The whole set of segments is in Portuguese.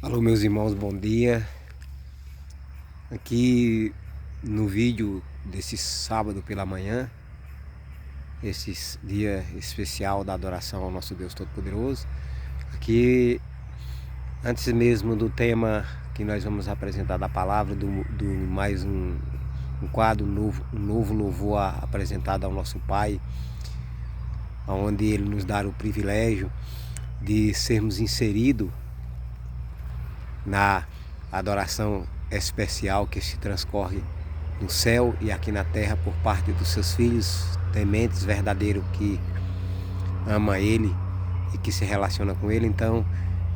Alô, meus irmãos, bom dia. Aqui no vídeo desse sábado pela manhã, esse dia especial da adoração ao nosso Deus Todo-Poderoso. Aqui, antes mesmo do tema que nós vamos apresentar da palavra, do mais um quadro novo, um novo louvor apresentado ao nosso Pai, onde Ele nos dá o privilégio de sermos inseridos na adoração especial que se transcorre no céu e aqui na terra por parte dos seus filhos tementes, verdadeiros, que ama Ele e que se relaciona com Ele. Então,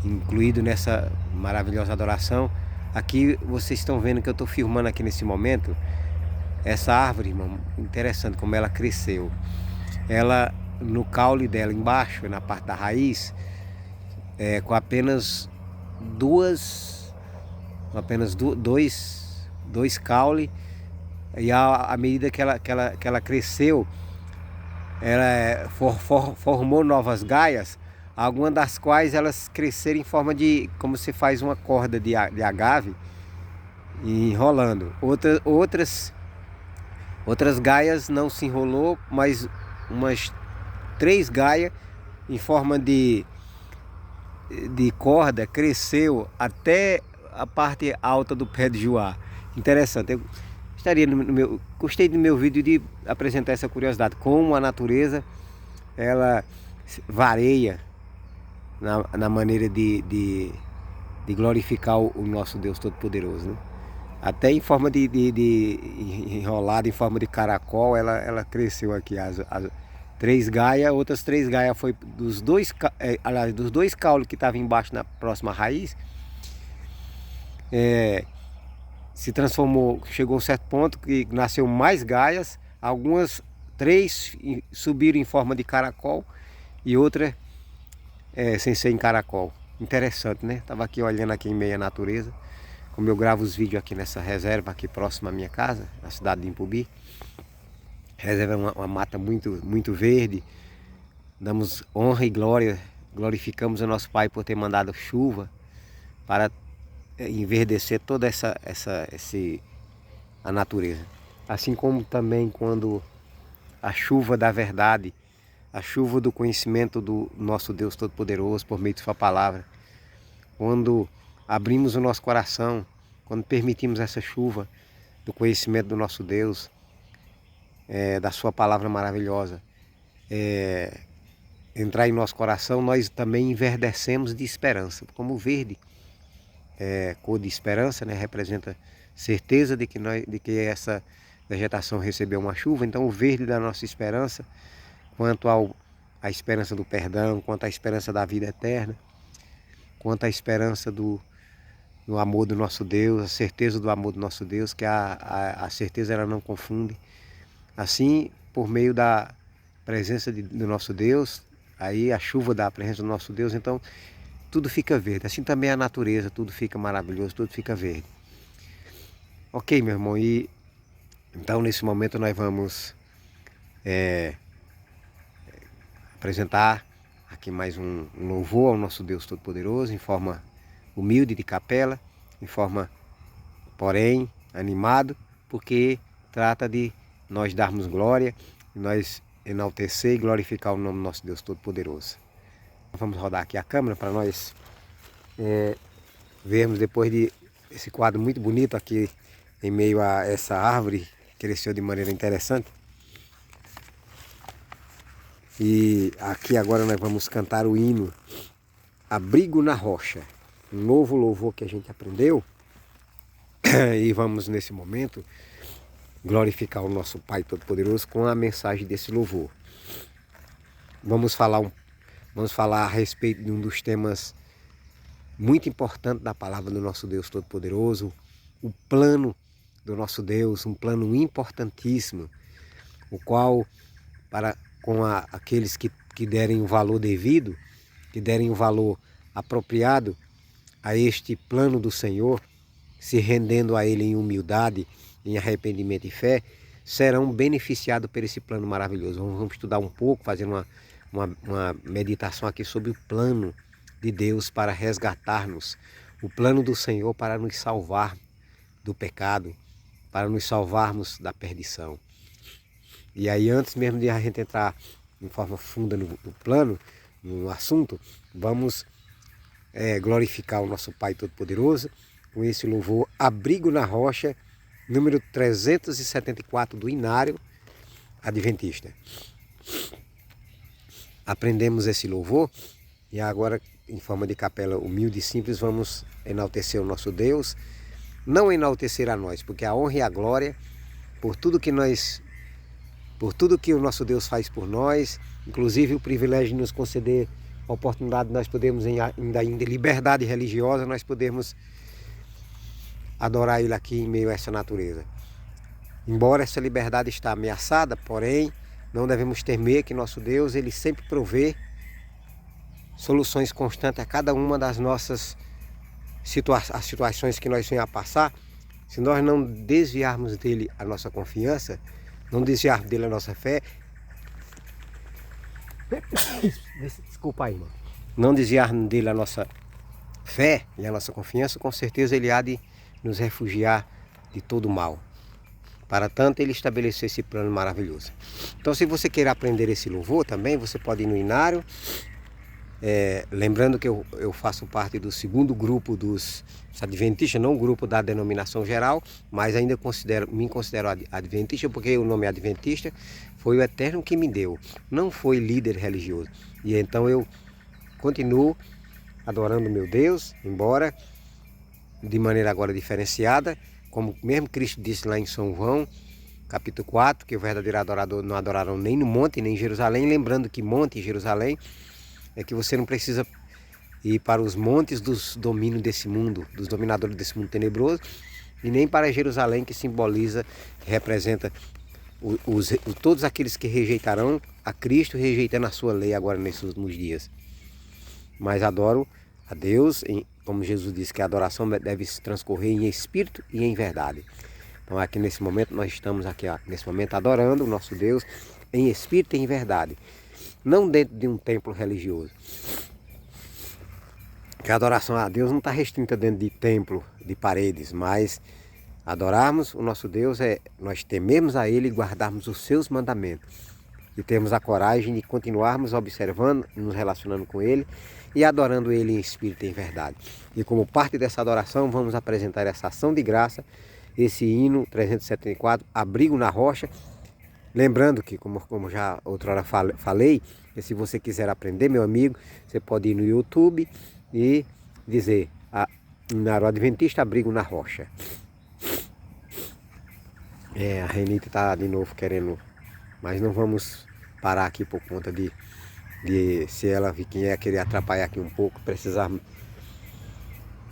incluído nessa maravilhosa adoração, aqui vocês estão vendo que eu estou filmando aqui nesse momento essa árvore, irmão, interessante como ela cresceu. Ela, no caule dela embaixo, na parte da raiz, com apenas dois caule, e à medida que ela cresceu, ela formou novas gaias, algumas das quais elas cresceram em forma de, como se faz uma corda de agave, enrolando. Outras gaias não se enrolou, mas umas 3 gaias em forma de corda cresceu até a parte alta do pé de Joá. Interessante. Eu gostei do meu vídeo de apresentar essa curiosidade, como a natureza ela varia na maneira de glorificar o nosso Deus Todo-Poderoso, né? Até em forma de enrolada, em forma de caracol, ela cresceu aqui. As 3 gaias, outras 3 gaias foi dos dois caules que estavam embaixo na próxima raiz, se transformou, chegou a um certo ponto que nasceu mais gaias, algumas 3 subiram em forma de caracol e outra sem ser em caracol. Interessante, né? Estava aqui olhando aqui em meio à natureza, como eu gravo os vídeos aqui nessa reserva aqui próxima à minha casa, na cidade de Impubi. Reserva é uma mata muito verde. Damos honra e glória, glorificamos o nosso Pai por ter mandado chuva para enverdecer toda a natureza. Assim como também quando a chuva da verdade, a chuva do conhecimento do nosso Deus Todo-Poderoso por meio de sua palavra, quando abrimos o nosso coração, quando permitimos essa chuva do conhecimento do nosso Deus, da sua palavra maravilhosa, entrar em nosso coração, nós também enverdecemos de esperança. Como o verde cor de esperança, né, representa certeza de que essa vegetação recebeu uma chuva. Então o verde da nossa esperança, quanto à esperança do perdão, quanto à esperança da vida eterna, quanto à esperança do amor do nosso Deus, a certeza do amor do nosso Deus, que a certeza ela não confunde. Assim, por meio da presença do nosso Deus, aí a chuva da presença do nosso Deus, então tudo fica verde. Assim também a natureza, tudo fica maravilhoso, tudo fica verde. Ok, meu irmão, e então nesse momento nós vamos apresentar aqui mais um louvor ao nosso Deus Todo-Poderoso, em forma humilde de capela, em forma, porém, animado, porque trata de nós darmos glória, nós enaltecer e glorificar o nome do nosso Deus Todo-Poderoso. Vamos rodar aqui a câmera para nós vermos depois de esse quadro muito bonito aqui em meio a essa árvore que cresceu de maneira interessante. E aqui agora nós vamos cantar o hino Abrigo na Rocha, um novo louvor que a gente aprendeu. E vamos nesse momento glorificar o nosso Pai Todo-Poderoso com a mensagem desse louvor. Vamos falar a respeito de um dos temas muito importantes da palavra do nosso Deus Todo-Poderoso, o plano do nosso Deus, um plano importantíssimo, o qual, com aqueles que derem o valor devido, que derem o valor apropriado a este plano do Senhor, se rendendo a Ele em humildade, em arrependimento e fé, serão beneficiados por esse plano maravilhoso. Vamos estudar um pouco, fazer uma meditação aqui sobre o plano de Deus para resgatar-nos, o plano do Senhor para nos salvar do pecado, para nos salvarmos da perdição. E aí, antes mesmo de a gente entrar em forma funda no plano, no assunto, vamos glorificar o nosso Pai Todo-Poderoso com esse louvor Abrigo na Rocha, número 374 do Inário Adventista. Aprendemos esse louvor e agora, em forma de capela humilde e simples, vamos enaltecer o nosso Deus, não enaltecer a nós, porque a honra e a glória por tudo que o nosso Deus faz por nós, inclusive o privilégio de nos conceder a oportunidade de nós podermos, ainda em liberdade religiosa, nós podemos adorar Ele aqui em meio a essa natureza. Embora essa liberdade está ameaçada, porém, não devemos temer que nosso Deus, Ele sempre provê soluções constantes a cada uma das nossas as situações que nós venhamos a passar. Se nós não desviarmos dele a nossa confiança, não desviarmos dele a nossa fé, desculpa aí, irmão. Não desviarmos dele a nossa fé e a nossa confiança, com certeza ele há de nos refugiar de todo mal. Para tanto, ele estabeleceu esse plano maravilhoso. Então, se você quer aprender esse louvor também, você pode ir no Inário. Lembrando que eu faço parte do segundo grupo dos adventistas, não o grupo da denominação geral, mas ainda me considero adventista, porque o nome adventista foi o Eterno que me deu, não foi líder religioso. E então eu continuo adorando meu Deus, embora de maneira agora diferenciada, como mesmo Cristo disse lá em São João, capítulo 4, que o verdadeiro adorador não adoraram nem no monte, nem em Jerusalém, lembrando que monte e Jerusalém é que você não precisa ir para os montes dos domínios desse mundo, dos dominadores desse mundo tenebroso, e nem para Jerusalém, que simboliza, que representa todos aqueles que rejeitarão a Cristo, rejeitando a sua lei agora nesses últimos dias. Mas adoro a Deus, como Jesus disse, que a adoração deve se transcorrer em espírito e em verdade. Então aqui nesse momento, nós estamos aqui nesse momento adorando o nosso Deus em espírito e em verdade. Não dentro de um templo religioso. Que a adoração a Deus não está restrita dentro de templo, de paredes, mas adorarmos o nosso Deus é nós temermos a Ele e guardarmos os seus mandamentos. E termos a coragem de continuarmos observando, nos relacionando com Ele e adorando Ele em espírito e em verdade. E como parte dessa adoração, vamos apresentar essa ação de graça, esse hino 374, Abrigo na Rocha. Lembrando que, como já outrora falei, que se você quiser aprender, meu amigo, você pode ir no YouTube e dizer Inário Adventista Abrigo na Rocha. A Renita está de novo querendo, mas não vamos parar aqui por conta de se ela querer atrapalhar aqui um pouco, precisar.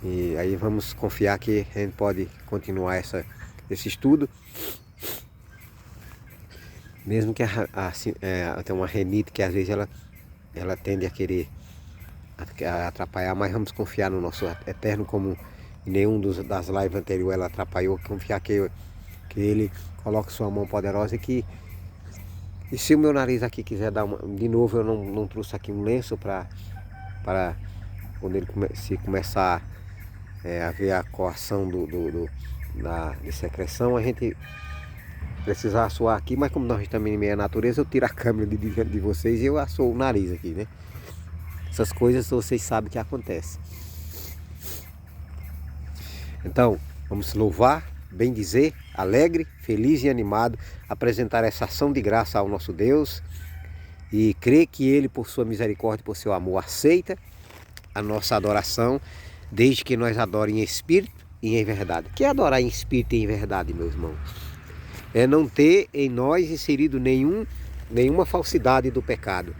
E aí vamos confiar que a gente pode continuar esse estudo. Mesmo que tem uma renite que às vezes ela tende a querer atrapalhar, mas vamos confiar no nosso Eterno, como em nenhum das lives anteriores ela atrapalhou, confiar que Ele coloque sua mão poderosa e se o meu nariz aqui quiser dar de novo, eu não trouxe aqui um lenço para quando ele começar a ver a coação de secreção, a gente precisar suar aqui, mas como nós estamos em meia natureza, eu tiro a câmera de vocês e eu assoo o nariz aqui, né? Essas coisas vocês sabem que acontece. Então, vamos louvar, bem dizer, alegre, feliz e animado, apresentar essa ação de graça ao nosso Deus e crer que Ele, por sua misericórdia, por seu amor, aceita a nossa adoração, desde que nós adorem em espírito e em verdade. O que é adorar em espírito e em verdade, meus irmãos? É não ter em nós inserido nenhuma falsidade do pecado.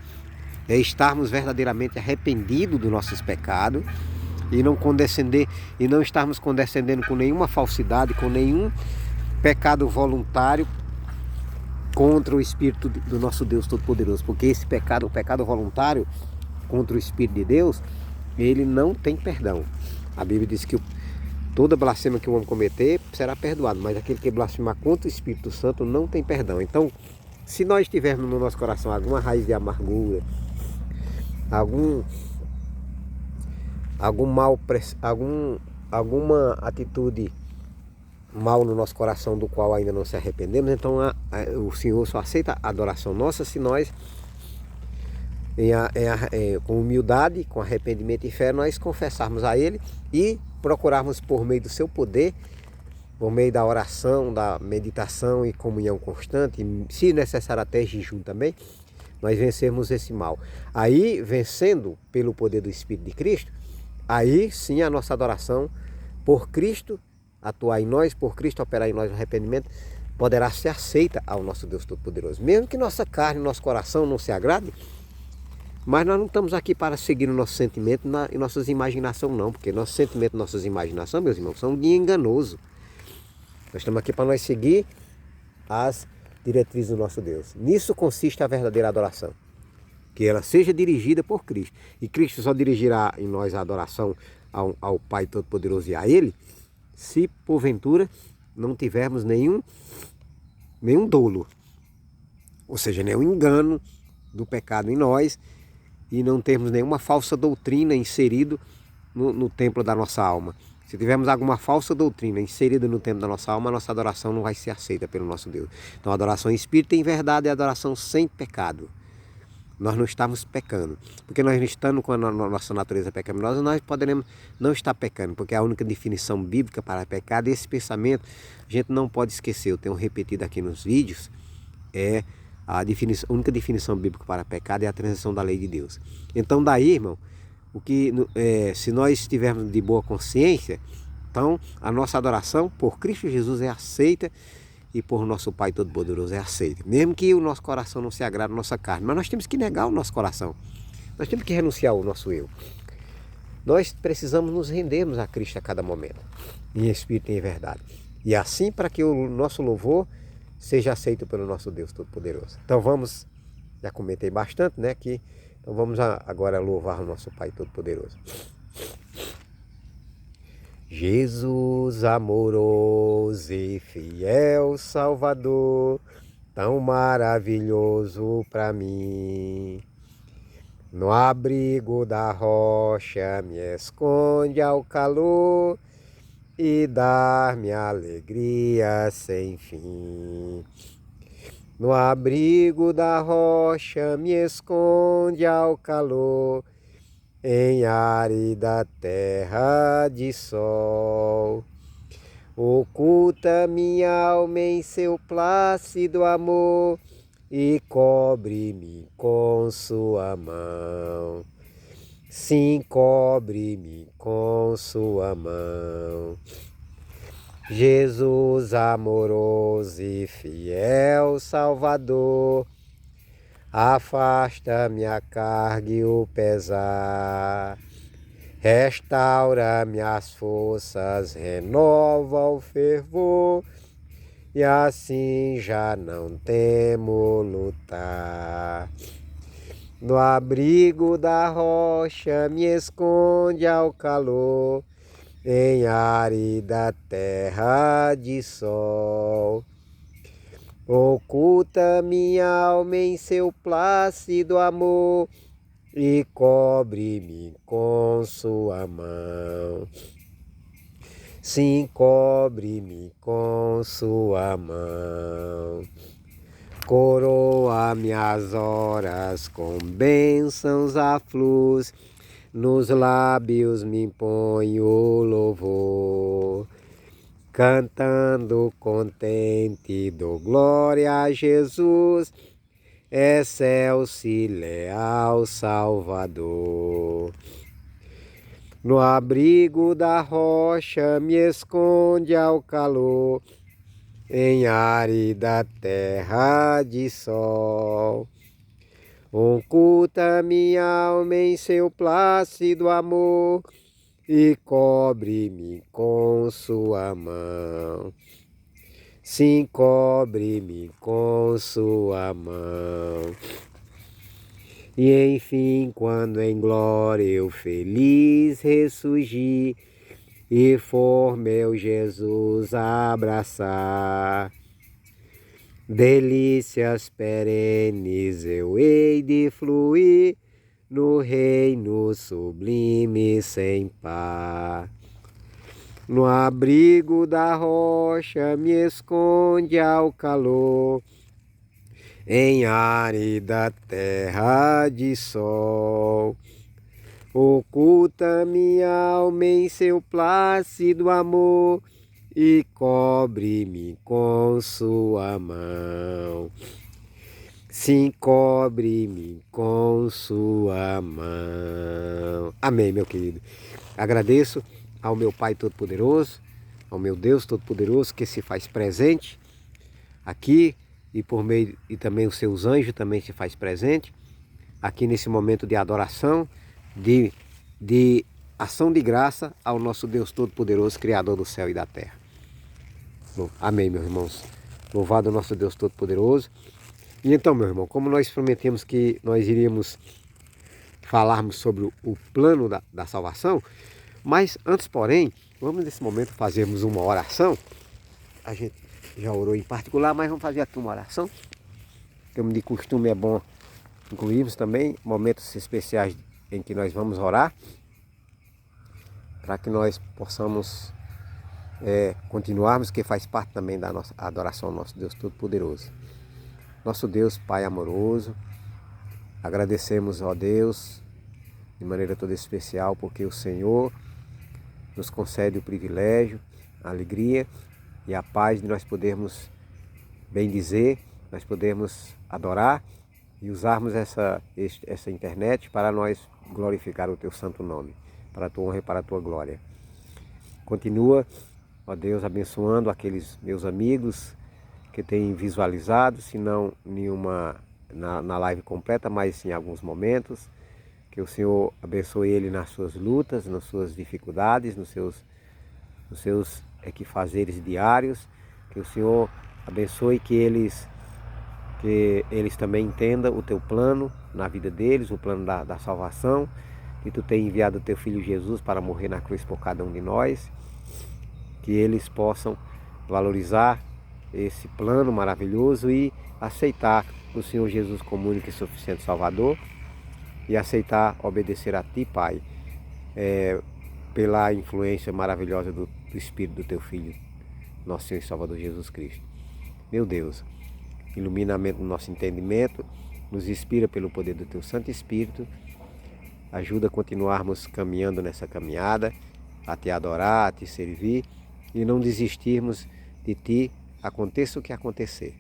É estarmos verdadeiramente arrependidos dos nossos pecados e não estarmos condescendendo com nenhuma falsidade, com nenhum pecado voluntário contra o Espírito do nosso Deus Todo-Poderoso. Porque esse pecado, o pecado voluntário contra o Espírito de Deus, ele não tem perdão. A Bíblia diz que toda blasfêmia que o homem cometer será perdoado, mas aquele que blasfemar contra o Espírito Santo não tem perdão. Então, se nós tivermos no nosso coração alguma raiz de amargura, algum mal, alguma atitude mal no nosso coração do qual ainda não se arrependemos, então o Senhor só aceita a adoração nossa se nós, com humildade, com arrependimento e fé, nós confessarmos a Ele e procurarmos por meio do seu poder, por meio da oração, da meditação e comunhão constante, e, se necessário até jejum também, nós vencermos esse mal. Aí, vencendo pelo poder do Espírito de Cristo, aí sim a nossa adoração por Cristo atuar em nós, por Cristo operar em nós o arrependimento, poderá ser aceita ao nosso Deus Todo-Poderoso. Mesmo que nossa carne, nosso coração não se agrade, mas nós não estamos aqui para seguir o nosso sentimento e nossas imaginações não, porque nosso sentimento e nossas imaginações, meus irmãos, são de enganoso. Nós estamos aqui para nós seguir as diretrizes do nosso Deus. Nisso consiste a verdadeira adoração. Que ela seja dirigida por Cristo. E Cristo só dirigirá em nós a adoração ao Pai Todo-Poderoso e a Ele, se porventura não tivermos nenhum dolo, ou seja, nenhum engano do pecado em nós e não termos nenhuma falsa doutrina inserido no templo da nossa alma. Se tivermos alguma falsa doutrina inserida no templo da nossa alma, a nossa adoração não vai ser aceita pelo nosso Deus. Então a adoração em espírito em verdade é a adoração sem pecado. Nós não estamos pecando, porque nós estando com a nossa natureza pecaminosa, nós poderemos não estar pecando, porque a única definição bíblica para pecado, esse pensamento, a gente não pode esquecer, eu tenho repetido aqui nos vídeos, a única definição bíblica para pecado é a transição da lei de Deus. Então daí, irmão, se nós estivermos de boa consciência, então a nossa adoração por Cristo Jesus é aceita, e por nosso Pai Todo-Poderoso é aceito. Mesmo que o nosso coração não se agrade a nossa carne. Mas nós temos que negar o nosso coração. Nós temos que renunciar ao nosso eu. Nós precisamos nos rendermos a Cristo a cada momento. Em espírito e em verdade. E assim para que o nosso louvor seja aceito pelo nosso Deus Todo-Poderoso. Então vamos, já comentei bastante, né? Então vamos agora louvar o nosso Pai Todo-Poderoso. Jesus amoroso e fiel Salvador, tão maravilhoso para mim. No abrigo da rocha me esconde ao calor e dar-me alegria sem fim. No abrigo da rocha me esconde ao calor, em árida terra de sol. Oculta minha alma em seu plácido amor e cobre-me com sua mão. Sim, cobre-me com sua mão. Jesus amoroso e fiel Salvador, afasta-me a carga e o pesar, restaura minhas forças, renova o fervor, e assim já não temo lutar. No abrigo da rocha me esconde ao calor, em árida terra de sol. Oculta minha alma em seu plácido amor e cobre-me com sua mão. Sim, cobre-me com sua mão. Coroa minhas horas com bênçãos à fluz, nos lábios me põe o louvor. Cantando contente, dou glória a Jesus, excelso e leal Salvador. No abrigo da rocha me esconde ao calor, em árida terra de sol. Oculta minha alma em seu plácido amor e cobre-me com sua mão. Sim, cobre-me com sua mão. E enfim, quando em glória eu feliz ressurgir e for meu Jesus abraçar, delícias perenes eu hei de fluir no reino sublime sem par. No abrigo da rocha me esconde ao calor, em árida terra de sol. Oculta minha alma em seu plácido amor e cobre-me com sua mão. Sim, cobre-me com sua mão. Amém, meu querido. Agradeço ao meu Pai Todo-Poderoso, ao meu Deus Todo-Poderoso que se faz presente aqui e por meio e também os seus anjos também se faz presente aqui nesse momento de adoração, de ação de graça ao nosso Deus Todo-Poderoso, Criador do céu e da terra. Amém, meus irmãos. Louvado o nosso Deus Todo-Poderoso. E então, meu irmão, como nós prometemos que nós iríamos falarmos sobre o plano da salvação, mas antes, porém, vamos nesse momento fazermos uma oração. A gente já orou em particular, mas vamos fazer aqui uma oração. Como de costume é bom incluirmos também momentos especiais em que nós vamos orar, para que nós possamos continuarmos, que faz parte também da nossa adoração ao nosso Deus Todo-Poderoso. Nosso Deus, Pai amoroso, agradecemos, ó Deus, de maneira toda especial, porque o Senhor nos concede o privilégio, a alegria e a paz de nós podermos bendizer, nós podermos adorar e usarmos essa internet para nós glorificar o Teu santo nome, para a Tua honra e para a Tua glória. Continua, ó Deus, abençoando aqueles meus amigos que têm visualizado, se não nenhuma na live completa, mas em alguns momentos. Que o Senhor abençoe ele nas suas lutas, nas suas dificuldades, nos seus fazeres diários. Que o Senhor abençoe que eles também entendam o teu plano na vida deles, o plano da salvação. Que tu tem enviado o teu Filho Jesus para morrer na cruz por cada um de nós. Que eles possam valorizar esse plano maravilhoso e aceitar o Senhor Jesus como único e suficiente Salvador. E aceitar obedecer a Ti, Pai, pela influência maravilhosa do Espírito do Teu Filho, nosso Senhor e Salvador Jesus Cristo. Meu Deus, ilumina a mente do nosso entendimento, nos inspira pelo poder do Teu Santo Espírito, ajuda a continuarmos caminhando nessa caminhada, a Te adorar, a Te servir e não desistirmos de Ti, aconteça o que acontecer.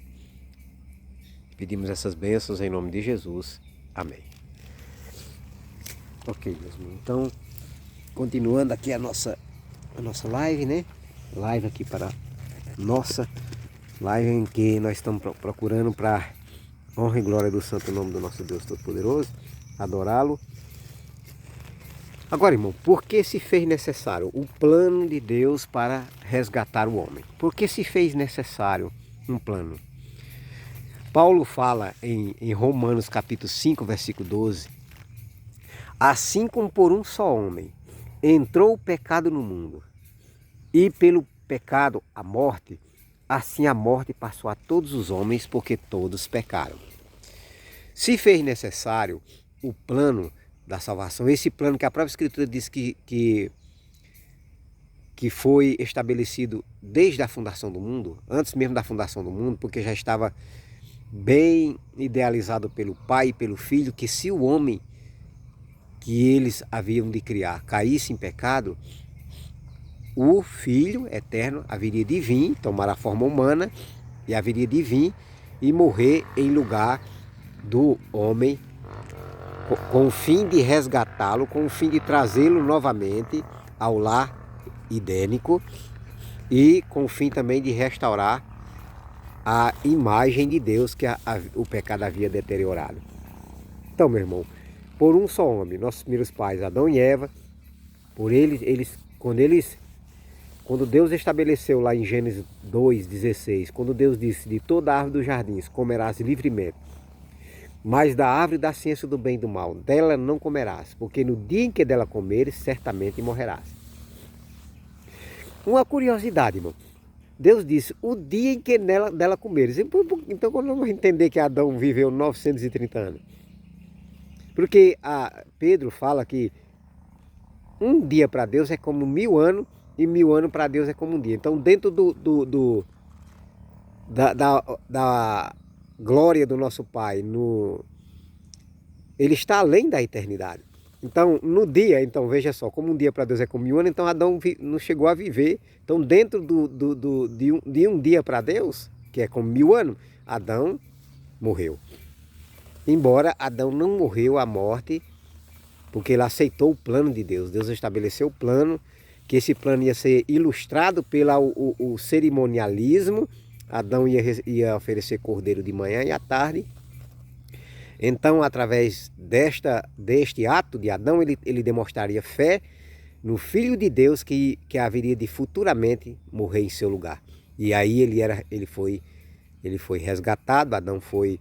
Pedimos essas bênçãos em nome de Jesus. Amém. Ok, meus irmãos. Então, continuando aqui a nossa live, né? Live aqui para nossa live em que nós estamos procurando para honra e glória do santo nome do nosso Deus Todo-Poderoso, adorá-lo. Agora, irmão, por que se fez necessário o plano de Deus para resgatar o homem? Por que se fez necessário um plano? Paulo fala em Romanos capítulo 5, versículo 12, assim como por um só homem entrou o pecado no mundo, e pelo pecado a morte, assim a morte passou a todos os homens, porque todos pecaram. Se fez necessário o plano da salvação, esse plano que a própria Escritura diz que foi estabelecido desde a fundação do mundo, antes mesmo da fundação do mundo, porque já estava bem idealizado pelo Pai e pelo Filho, que se o homem que eles haviam de criar caísse em pecado, o Filho eterno haveria de vir, tomar a forma humana, e haveria de vir e morrer em lugar do homem, com o fim de resgatá-lo, com o fim de trazê-lo novamente ao lar edênico e com o fim também de restaurar a imagem de Deus que o pecado havia deteriorado. Então, meu irmão, por um só homem, nossos primeiros pais, Adão e Eva, quando Deus estabeleceu lá em Gênesis 2,16, quando Deus disse, de toda a árvore dos jardins comerás livremente, mas da árvore da ciência do bem e do mal, dela não comerás, porque no dia em que dela comeres, certamente morrerás. Uma curiosidade, irmão. Deus disse, o dia em que dela comeres. Então, quando vamos entender que Adão viveu 930 anos? Porque Pedro fala que um dia para Deus é como 1000 anos e 1000 anos para Deus é como um dia. Então, dentro da glória do nosso Pai, ele está além da eternidade. Então, no dia, então veja só, como um dia para Deus é como 1000 anos, então Adão não chegou a viver. Então, dentro de um dia para Deus, que é como 1000 anos, Adão morreu. Embora Adão não morreu a morte, porque ele aceitou o plano de Deus. Deus estabeleceu o plano, que esse plano ia ser ilustrado pelo o cerimonialismo. Adão ia oferecer cordeiro de manhã e à tarde. Então, através deste ato de Adão, ele demonstraria fé no Filho de Deus que haveria de futuramente morrer em seu lugar. E aí ele foi resgatado, Adão foi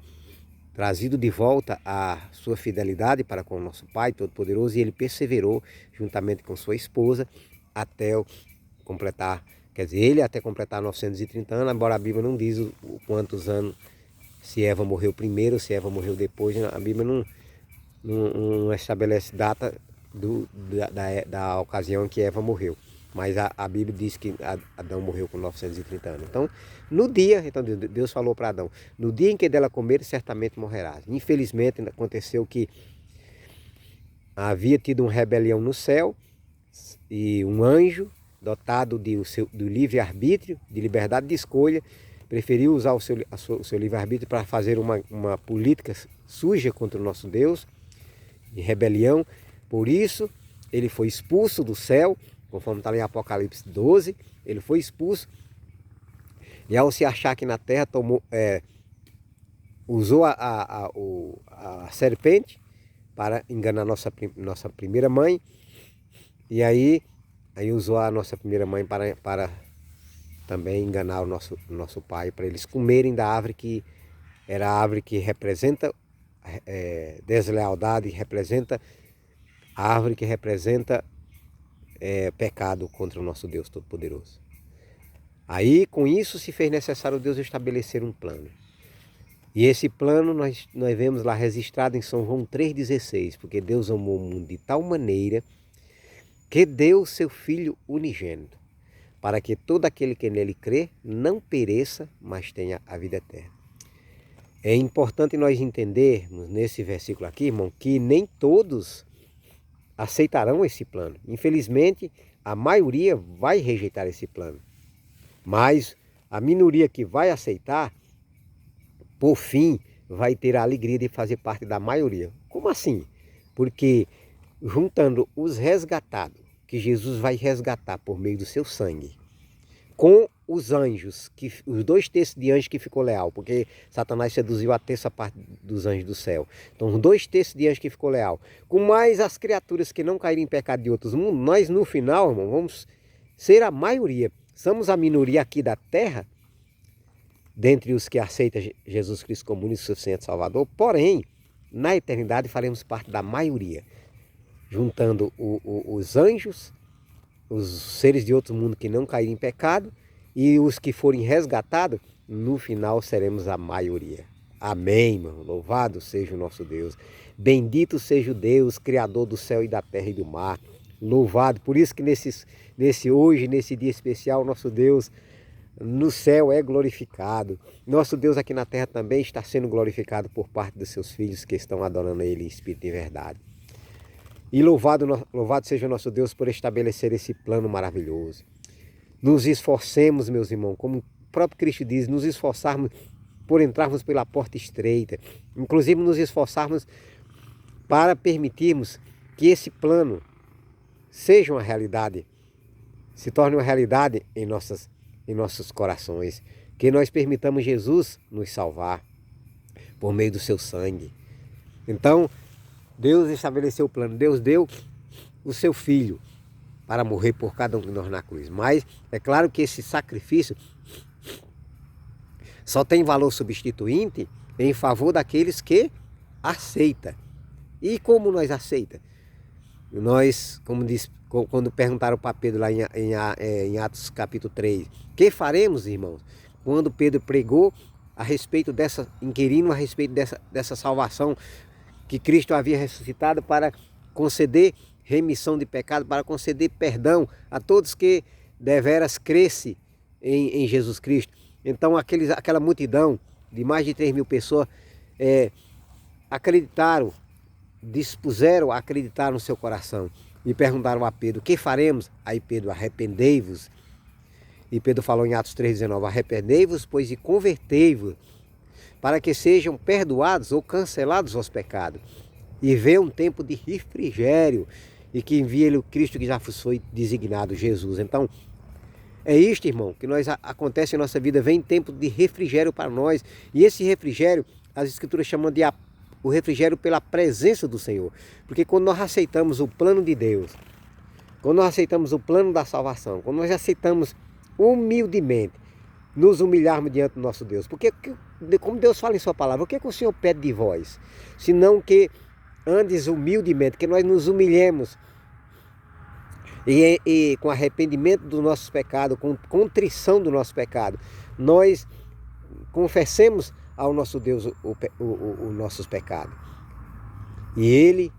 trazido de volta à sua fidelidade para com o nosso Pai Todo-Poderoso, e ele perseverou juntamente com sua esposa até completar, quer dizer, ele até completar 930 anos, embora a Bíblia não diz quantos anos, se Eva morreu primeiro, se Eva morreu depois, a Bíblia não estabelece data da ocasião em que Eva morreu. Mas a Bíblia diz que Adão morreu com 930 anos. Então, no dia, Deus falou para Adão, no dia em que dela comer, certamente morrerás. Infelizmente, aconteceu que havia tido uma rebelião no céu, e um anjo, dotado do livre-arbítrio, de liberdade de escolha, preferiu usar o seu livre-arbítrio para fazer uma política suja contra o nosso Deus, em rebelião. Por isso, ele foi expulso do céu, conforme está em Apocalipse 12, ele foi expulso, e ao se achar aqui na terra, usou a serpente para enganar nossa primeira mãe, e aí usou a nossa primeira mãe para também enganar o nosso pai, para eles comerem da árvore que era a árvore que representa deslealdade, representa a árvore que representa pecado contra o nosso Deus Todo-Poderoso. Aí, com isso, se fez necessário Deus estabelecer um plano. E esse plano nós vemos lá registrado em São João 3,16, porque Deus amou o mundo de tal maneira que deu o seu Filho unigênito, para que todo aquele que nele crê não pereça, mas tenha a vida eterna. É importante nós entendermos nesse versículo aqui, irmão, que nem todos aceitarão esse plano. Infelizmente, a maioria vai rejeitar esse plano. Mas a minoria que vai aceitar, por fim, vai ter a alegria de fazer parte da maioria. Como assim? Porque juntando os resgatados, que Jesus vai resgatar por meio do seu sangue, com os anjos, os 2/3 de anjos que ficou leal, porque Satanás seduziu a terça parte dos anjos do céu. Então, os 2/3 de anjos que ficou leal, com mais as criaturas que não caíram em pecado de outros mundos, nós no final, irmão, vamos ser a maioria. Somos a minoria aqui da terra, dentre os que aceitam Jesus Cristo como único e suficiente Salvador, porém, na eternidade faremos parte da maioria, juntando os anjos, os seres de outro mundo que não caíram em pecado, e os que forem resgatados, no final seremos a maioria. Amém, irmão. Louvado seja o nosso Deus. Bendito seja o Deus, Criador do céu e da terra e do mar. Louvado. Por isso que nesse dia especial, nosso Deus no céu é glorificado. Nosso Deus aqui na terra também está sendo glorificado por parte dos seus filhos que estão adorando Ele em espírito e verdade. E louvado seja o nosso Deus por estabelecer esse plano maravilhoso. Nos esforcemos, meus irmãos, como o próprio Cristo diz, nos esforçarmos por entrarmos pela porta estreita. Inclusive nos esforçarmos para permitirmos que esse plano seja uma realidade, se torne uma realidade em nossos corações. Que nós permitamos Jesus nos salvar por meio do seu sangue. Então, Deus estabeleceu o plano, Deus deu o seu Filho para morrer por cada um de nós na cruz. Mas é claro que esse sacrifício só tem valor substituinte em favor daqueles que aceitam. E como nós aceitamos? Nós, como diz, quando perguntaram para Pedro lá em Atos capítulo 3, que faremos, irmãos? Quando Pedro pregou a respeito inquirindo a respeito dessa salvação, que Cristo havia ressuscitado para conceder remissão de pecado, para conceder perdão a todos que deveras cresce em Jesus Cristo. Então aquela multidão de mais de 3.000 pessoas acreditaram, dispuseram a acreditar no seu coração e perguntaram a Pedro: que faremos? Aí Pedro: arrependei-vos. E Pedro falou em Atos 3,19: arrependei-vos, pois, e convertei-vos, para que sejam perdoados ou cancelados os pecados, e venha um tempo de refrigério, e que envie-lhe o Cristo que já foi designado, Jesus. Então, é isto, irmão, que acontece em nossa vida. Vem tempo de refrigério para nós, e esse refrigério, as Escrituras chamam de o refrigério pela presença do Senhor. Porque quando nós aceitamos o plano de Deus, quando nós aceitamos o plano da salvação, quando nós aceitamos humildemente nos humilharmos diante do nosso Deus, porque como Deus fala em sua palavra, o que o Senhor pede de vós? Senão que andes humildemente, que nós nos humilhemos e com arrependimento dos nossos pecados, com contrição do nosso pecado, nós confessemos ao nosso Deus os nossos pecados. E Ele,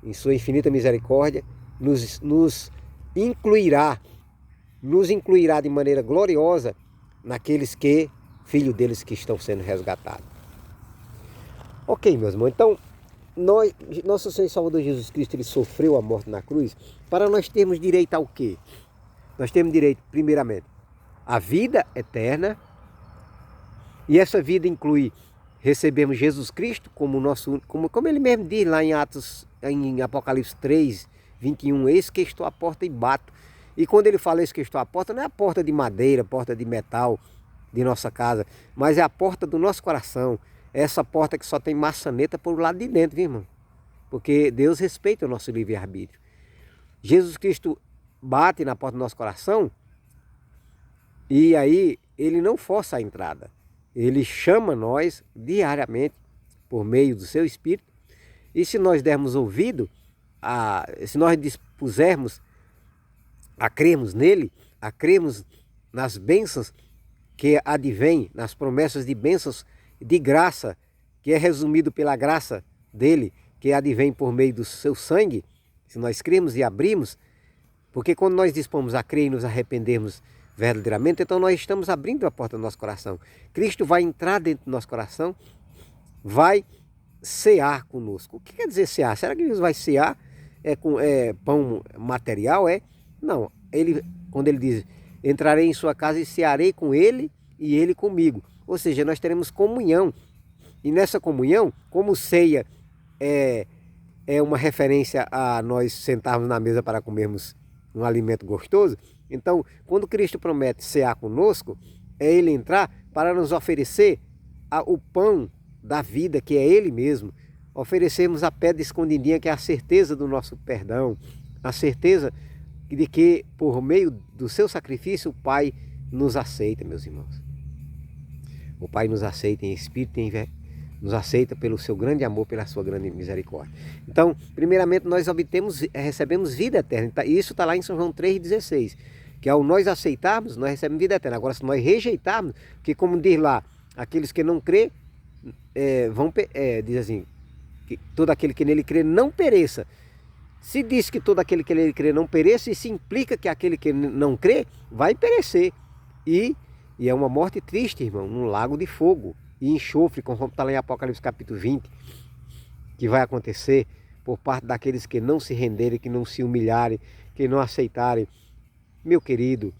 em sua infinita misericórdia, nos incluirá de maneira gloriosa naqueles filhos deles que estão sendo resgatados. Ok, meus irmãos, então, nosso Senhor e Salvador Jesus Cristo, Ele sofreu a morte na cruz para nós termos direito ao quê? Nós temos direito, primeiramente, à vida eterna, e essa vida inclui recebermos Jesus Cristo como nosso, como Ele mesmo diz lá em Apocalipse 3, 21, eis que estou à porta e bato. E quando Ele fala eis que estou à porta, não é a porta de madeira, porta de metal de nossa casa, mas é a porta do nosso coração. É essa porta que só tem maçaneta por lado de dentro, viu, irmão? Porque Deus respeita o nosso livre-arbítrio. Jesus Cristo bate na porta do nosso coração e aí Ele não força a entrada. Ele chama nós diariamente por meio do seu Espírito. E se nós dermos ouvido, se nós dispusermos a crermos nele, a crermos nas bênçãos que advêm, nas promessas de bênçãos de graça, que é resumido pela graça dele, que advém por meio do seu sangue, se nós cremos e abrimos, porque quando nós dispomos a crer e nos arrependermos verdadeiramente, então nós estamos abrindo a porta do nosso coração. Cristo vai entrar dentro do nosso coração, vai cear conosco. O que quer dizer cear? Será que Deus vai cear com pão material? Não. Quando ele diz, entrarei em sua casa e cearei com ele e ele comigo. Ou seja, nós teremos comunhão. E nessa comunhão, como ceia é uma referência a nós sentarmos na mesa para comermos um alimento gostoso, então, quando Cristo promete cear conosco, é Ele entrar para nos oferecer o pão da vida, que é Ele mesmo. Oferecermos a pedra escondidinha, que é a certeza do nosso perdão, a certeza de que, por meio do seu sacrifício, o Pai nos aceita, meus irmãos. O Pai nos aceita em espírito e nos aceita pelo seu grande amor, pela sua grande misericórdia. Então, primeiramente, nós recebemos vida eterna. E isso está lá em São João 3,16. Que ao nós aceitarmos, nós recebemos vida eterna. Agora, se nós rejeitarmos, que como diz lá, aqueles que não crê, diz assim, que todo aquele que nele crê não pereça. Se diz que todo aquele que nele crê não pereça, isso implica que aquele que não crê vai perecer. E é uma morte triste, irmão, num lago de fogo e enxofre, conforme está lá em Apocalipse capítulo 20, que vai acontecer por parte daqueles que não se renderem, que não se humilharem, que não aceitarem. Meu querido,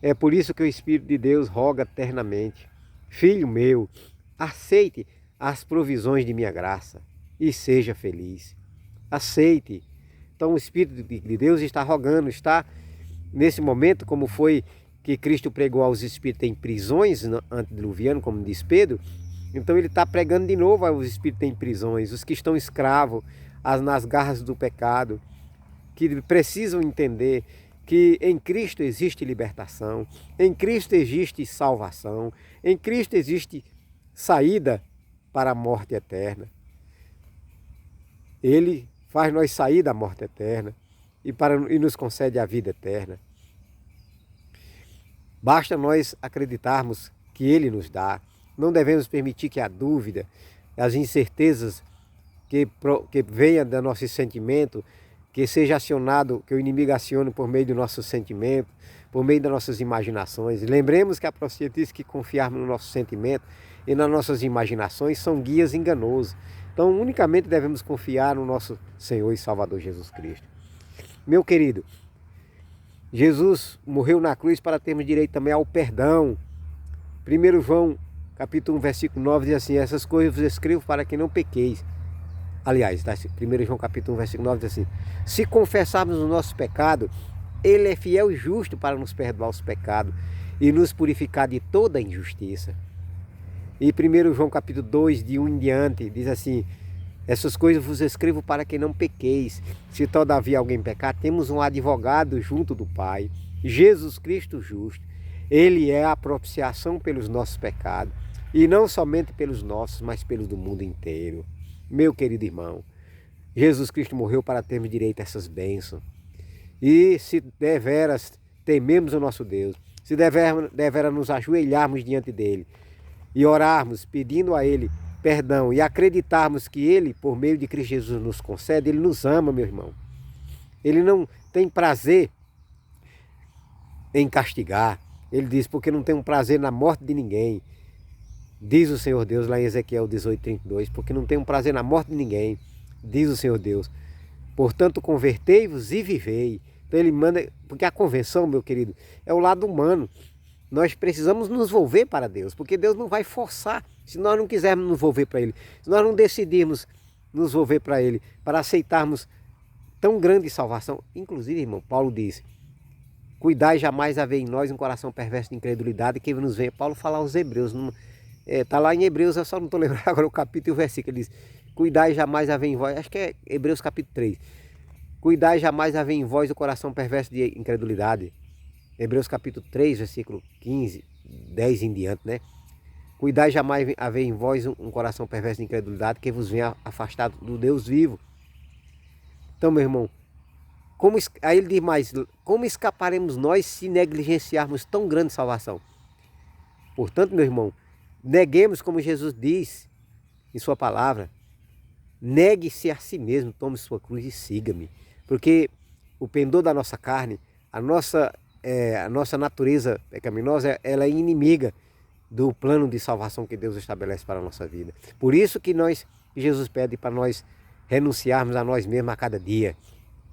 é por isso que o Espírito de Deus roga eternamente: filho meu, aceite as provisões de minha graça e seja feliz. Aceite. Então o Espírito de Deus está rogando, está nesse momento, como foi que Cristo pregou aos espíritos em prisões antediluvianas, como diz Pedro. Então ele está pregando de novo aos espíritos em prisões, os que estão escravos nas garras do pecado, que precisam entender que em Cristo existe libertação, em Cristo existe salvação, em Cristo existe saída para a morte eterna. Ele faz nós sair da morte eterna e nos concede a vida eterna. Basta nós acreditarmos que Ele nos dá. Não devemos permitir que a dúvida as incertezas que venha do nosso sentimento, que seja acionado, que o inimigo acione por meio do nosso sentimento, por meio das nossas imaginações. Lembremos que a profecia diz que confiarmos no nosso sentimento e nas nossas imaginações são guias enganosos. Então, unicamente devemos confiar no nosso Senhor e Salvador Jesus Cristo. Meu querido, Jesus morreu na cruz para termos direito também ao perdão. 1 João, capítulo 1, versículo 9, diz assim: essas coisas vos escrevo para que não pequeis. Aliás, 1 João capítulo 1, versículo 9 diz assim: se confessarmos o nosso pecado, Ele é fiel e justo para nos perdoar os pecados e nos purificar de toda a injustiça. E 1 João capítulo 2, de 1 em diante, diz assim: essas coisas vos escrevo para que não pequeis. Se todavia alguém pecar, temos um advogado junto do Pai, Jesus Cristo justo. Ele é a propiciação pelos nossos pecados, e não somente pelos nossos, mas pelos do mundo inteiro. Meu querido irmão, Jesus Cristo morreu para termos direito a essas bênçãos. E se deveras tememos o nosso Deus, se deveras nos ajoelharmos diante dele e orarmos pedindo a ele perdão e acreditarmos que ele, por meio de Cristo Jesus, nos concede, ele nos ama, meu irmão. Ele não tem prazer em castigar. Ele diz, porque não tem um prazer na morte de ninguém. Diz o Senhor Deus lá em Ezequiel 18:32, porque não tem um prazer na morte de ninguém, diz o Senhor Deus. Portanto, convertei-vos e vivei. Então ele manda, porque a convenção, meu querido, é o lado humano. Nós precisamos nos volver para Deus, porque Deus não vai forçar, se nós não quisermos nos volver para Ele, se nós não decidirmos nos volver para Ele, para aceitarmos tão grande salvação. Inclusive, irmão, Paulo diz, cuidai jamais haver em nós um coração perverso de incredulidade, que nos venha. Paulo fala aos Hebreus, está lá em Hebreus, eu só não estou lembrando agora o capítulo e o versículo, ele diz, cuidai jamais haver em vós, acho que é Hebreus capítulo 3, cuidai jamais haver em vós o coração perverso de incredulidade. Hebreus capítulo 3, versículo 15, 10 em diante, né? Cuidai jamais haver em vós um coração perverso de incredulidade, que vos venha afastado do Deus vivo. Então, meu irmão, aí ele diz mais, como escaparemos nós se negligenciarmos tão grande salvação? Portanto, meu irmão, neguemos como Jesus diz em sua palavra, negue-se a si mesmo, tome sua cruz e siga-me. Porque o pendor da nossa carne, a nossa natureza pecaminosa, ela é inimiga do plano de salvação que Deus estabelece para a nossa vida. Por isso que Jesus pede para nós renunciarmos a nós mesmos a cada dia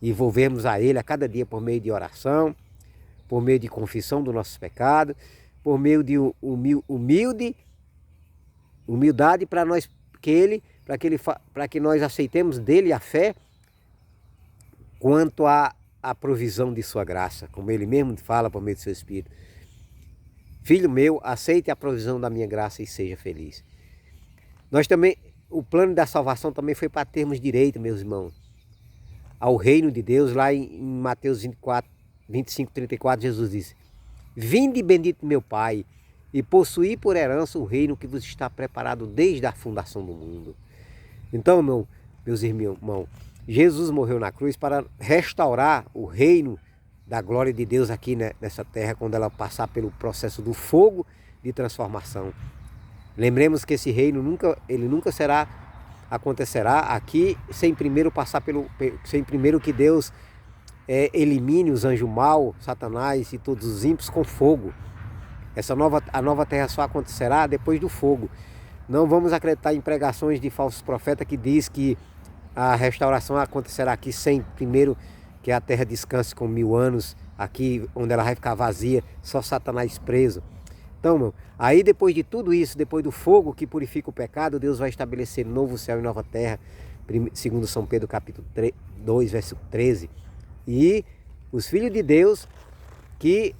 e envolvermos a Ele a cada dia por meio de oração, por meio de confissão dos nossos pecados, por meio de humildade para que nós aceitemos dele a fé quanto à provisão de sua graça, como ele mesmo fala por meio do seu Espírito. Filho meu, aceite a provisão da minha graça e seja feliz. Nós também, o plano da salvação também foi para termos direito, meus irmãos, ao reino de Deus. Lá em Mateus 25:34, Jesus diz, vinde bendito meu Pai, e possuí por herança o reino que vos está preparado desde a fundação do mundo. Então, meus irmãos, Jesus morreu na cruz para restaurar o reino da glória de Deus aqui nessa terra, quando ela passar pelo processo do fogo de transformação. Lembremos que esse reino nunca acontecerá aqui sem primeiro que Deus elimine os anjos maus, Satanás e todos os ímpios com fogo. A nova terra só acontecerá depois do fogo. Não vamos acreditar em pregações de falsos profetas que diz que a restauração acontecerá aqui sem primeiro que a terra descanse com 1000 anos, aqui onde ela vai ficar vazia, só Satanás preso. Então, aí depois de tudo isso, depois do fogo que purifica o pecado, Deus vai estabelecer novo céu e nova terra, segundo São Pedro capítulo 2, versículo 13. E os filhos de Deus que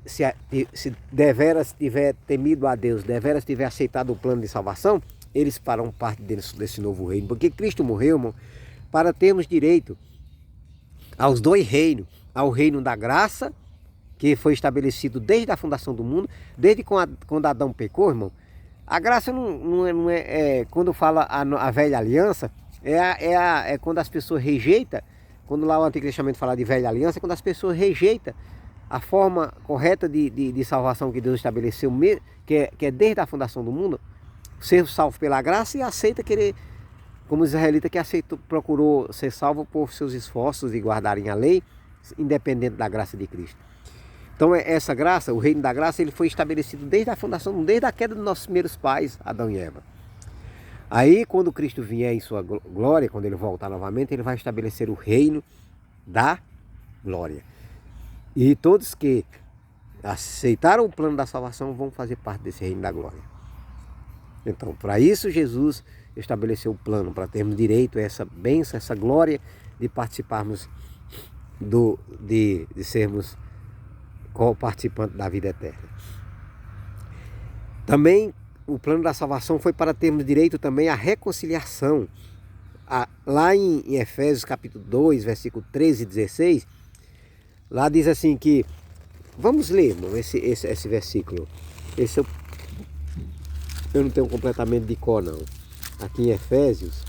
se deveras tiver temido a Deus, deveras tiver aceitado o plano de salvação, eles farão parte desse novo reino. Porque Cristo morreu, irmão, para termos direito aos dois reinos. Ao reino da graça, que foi estabelecido desde a fundação do mundo, desde quando Adão pecou, irmão. A graça não é quando fala a velha aliança, é quando as pessoas rejeitam, quando lá o Antigo Testamento fala de velha aliança, é quando as pessoas rejeitam a forma correta de salvação que Deus estabeleceu, que é desde a fundação do mundo. ser salvo pela graça e aceita querer, como o israelita que aceitou, procurou ser salvo por seus esforços de guardarem a lei, independente da graça de Cristo. Então essa graça, o reino da graça, ele foi estabelecido desde a fundação, desde a queda dos nossos primeiros pais, Adão e Eva. Aí quando Cristo vier em sua glória, quando ele voltar novamente, ele vai estabelecer o reino da glória. E todos que aceitaram o plano da salvação vão fazer parte desse reino da glória. Então, para isso Jesus estabeleceu o plano, para termos direito a essa bênção, essa glória de participarmos de sermos co-participantes da vida eterna. Também o plano da salvação foi para termos direito também à reconciliação. Lá em Efésios capítulo 2, versículo 13 e 16, lá diz assim que, vamos ler, irmão, esse versículo. Esse eu não tenho completamente de cor, não. Aqui em Efésios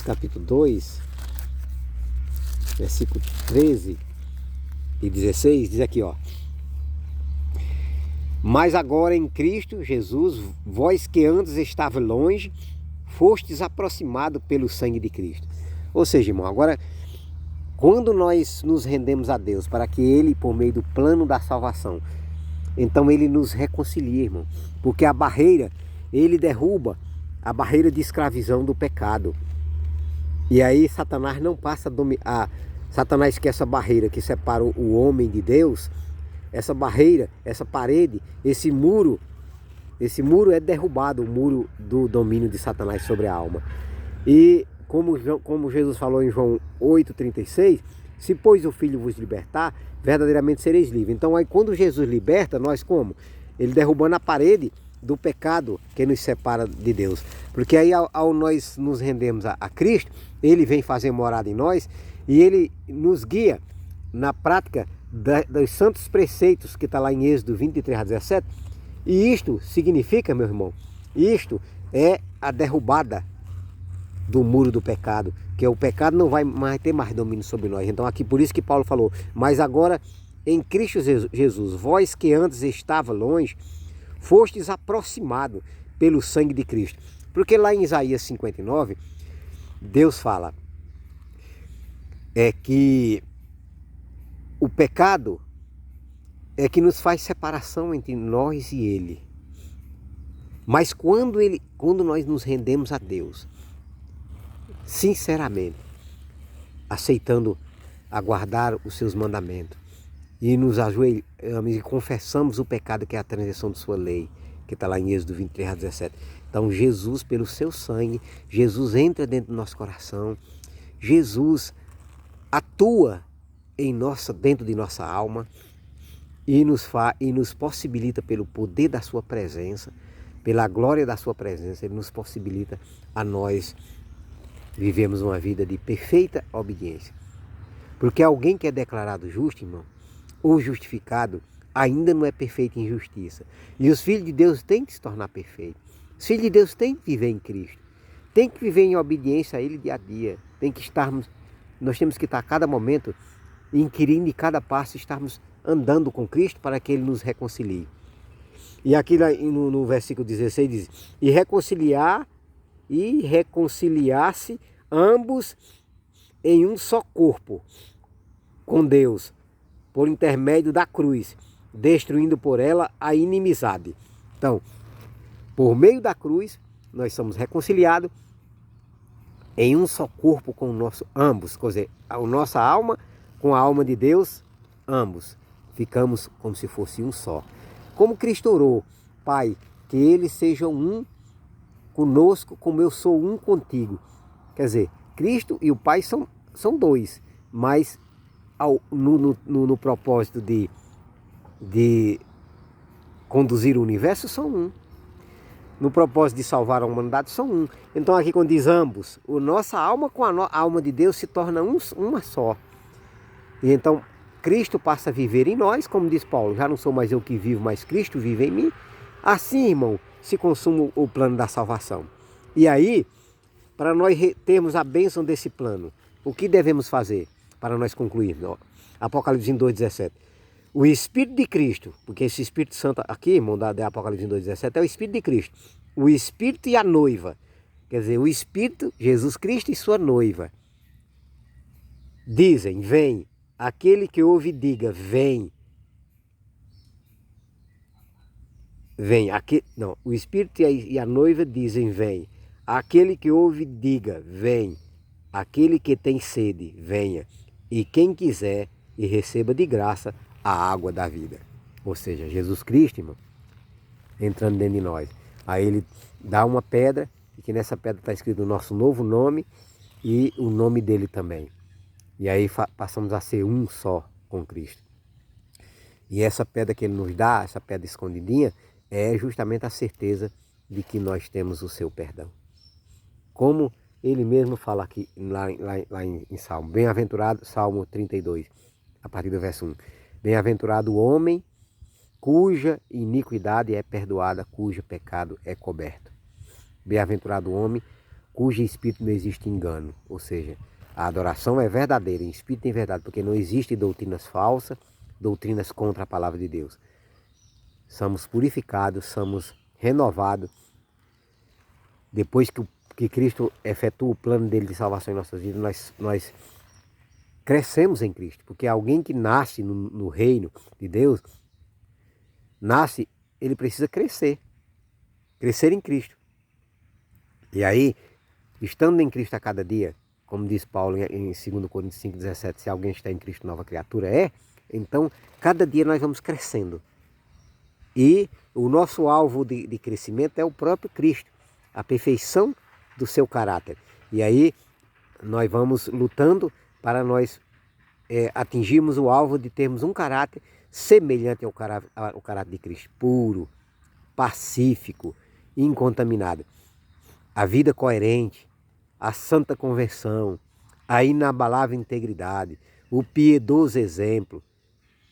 capítulo 2, versículo 13 e 16, diz aqui, ó. Mas agora em Cristo Jesus, vós que antes estava longe, fostes aproximados pelo sangue de Cristo. Ou seja, irmão, agora, quando nós nos rendemos a Deus, para que Ele, por meio do plano da salvação, então Ele nos reconcilia, irmão. Porque a barreira, Ele derruba a barreira de escravidão do pecado. E aí Satanás não passa a Satanás, que essa barreira que separa o homem de Deus, essa barreira, essa parede, esse muro é derrubado, o muro do domínio de Satanás sobre a alma. E como Jesus falou em João 8,36, se pois o Filho vos libertar, verdadeiramente sereis livres. Então aí quando Jesus liberta, nós como? Ele derrubando a parede do pecado que nos separa de Deus. Porque aí ao nós nos rendemos a Cristo, Ele vem fazer morada em nós e Ele nos guia na prática dos santos preceitos que está lá em Êxodo 23 a 17. E isto significa, meu irmão, isto é a derrubada do muro do pecado, que o pecado não vai mais ter mais domínio sobre nós. Então aqui por isso que Paulo falou, mas agora em Cristo Jesus, vós que antes estava longe, fostes aproximados pelo sangue de Cristo. Porque lá em Isaías 59, Deus fala que o pecado é que nos faz separação entre nós e Ele. Mas quando nós nos rendemos a Deus, sinceramente, aceitando aguardar os seus mandamentos, e nos ajoelhamos e confessamos o pecado que é a transgressão de sua lei, que está lá em Êxodo 23 a 17. Então Jesus, pelo seu sangue, Jesus entra dentro do nosso coração, Jesus atua dentro de nossa alma e nos possibilita pelo poder da sua presença, pela glória da sua presença, Ele nos possibilita a nós vivermos uma vida de perfeita obediência. Porque alguém que é declarado justo, irmão, ou justificado, ainda não é perfeito em justiça. E os filhos de Deus têm que se tornar perfeitos. Os filhos de Deus têm que viver em Cristo. Têm que viver em obediência a Ele dia a dia. Nós temos que estar a cada momento inquirindo de cada passo, estarmos andando com Cristo para que Ele nos reconcilie. E aqui no versículo 16 diz, e reconciliar-se ambos em um só corpo com Deus, por intermédio da cruz, destruindo por ela a inimizade. Então, por meio da cruz, nós somos reconciliados em um só corpo com ambos, quer dizer, a nossa alma com a alma de Deus, ambos ficamos como se fosse um só. Como Cristo orou, Pai, que eles sejam um conosco, como eu sou um contigo. Quer dizer, Cristo e o Pai são dois, mas no propósito de conduzir o universo são um. No propósito de salvar a humanidade são um. Então aqui quando diz ambos, a nossa alma com a alma de Deus se torna uma só. E então Cristo passa a viver em nós, como diz Paulo, já não sou mais eu que vivo, mas Cristo vive em mim. Assim, irmão, se consuma o plano da salvação. E aí, para nós termos a bênção desse plano, o que devemos fazer para nós concluirmos? Apocalipse 2,17. O Espírito de Cristo, porque esse Espírito Santo aqui, irmão, da Apocalipse 2,17, é o Espírito de Cristo. O Espírito e a noiva. Quer dizer, o Espírito, Jesus Cristo e sua noiva. Dizem, vem. Aquele que ouve, diga, vem. Vem. Não, o Espírito e a noiva dizem, vem. Aquele que ouve, diga, vem. Aquele que tem sede, venha. E quem quiser, e receba de graça a água da vida. Ou seja, Jesus Cristo, irmão, entrando dentro de nós. Aí ele dá uma pedra, e que nessa pedra está escrito o nosso novo nome e o nome dele também. E aí passamos a ser um só com Cristo. E essa pedra que ele nos dá, essa pedra escondidinha, é justamente a certeza de que nós temos o seu perdão. Como ele mesmo fala aqui, lá em Salmo. Bem-aventurado, Salmo 32, a partir do verso 1. Bem-aventurado o homem cuja iniquidade é perdoada, cujo pecado é coberto. Bem-aventurado o homem cujo espírito não existe engano. Ou seja, a adoração é verdadeira, em espírito e em verdade, porque não existe doutrinas falsas, doutrinas contra a palavra de Deus. Somos purificados, somos renovados. Depois que Cristo efetua o plano dele de salvação em nossas vidas, nós crescemos em Cristo. Porque alguém que nasce no reino de Deus, ele precisa crescer. Crescer em Cristo. E aí, estando em Cristo a cada dia, como diz Paulo em 2 Coríntios 5,17, se alguém está em Cristo, nova criatura é. Então, cada dia nós vamos crescendo. E o nosso alvo de crescimento é o próprio Cristo. A perfeição do seu caráter. E aí, nós vamos lutando para nós atingirmos o alvo de termos um caráter semelhante ao caráter de Cristo. Puro, pacífico, incontaminado. A vida coerente, a santa conversão, a inabalável integridade, o piedoso exemplo,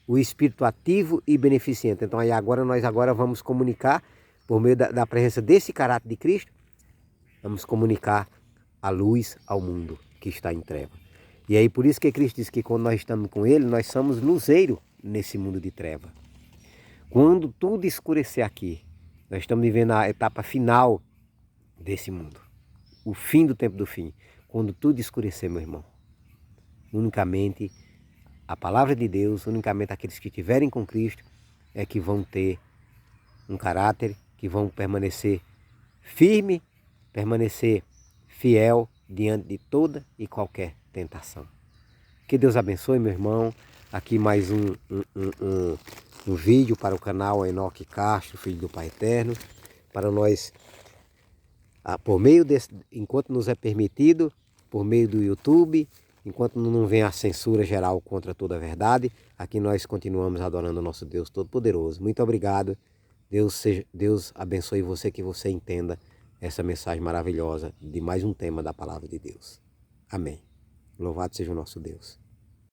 o espírito ativo e beneficente. Então aí nós vamos comunicar, por meio da presença desse caráter de Cristo, vamos comunicar a luz ao mundo que está em treva. E aí por isso que Cristo diz que quando nós estamos com Ele, nós somos luzeiro nesse mundo de treva. Quando tudo escurecer aqui, nós estamos vivendo a etapa final desse mundo. O fim do tempo do fim. Quando tudo escurecer, meu irmão. Unicamente a palavra de Deus, unicamente aqueles que estiverem com Cristo, é que vão ter um caráter, que vão permanecer firme, permanecer fiel diante de toda e qualquer tentação. Que Deus abençoe, meu irmão. Aqui mais um vídeo para o canal Enoque Castro, Filho do Pai Eterno, para nós, por meio enquanto nos é permitido, por meio do YouTube, enquanto não vem a censura geral contra toda a verdade, aqui nós continuamos adorando o nosso Deus Todo-Poderoso. Muito obrigado. Deus abençoe você, que você entenda essa mensagem maravilhosa de mais um tema da palavra de Deus. Amém. Louvado seja o nosso Deus.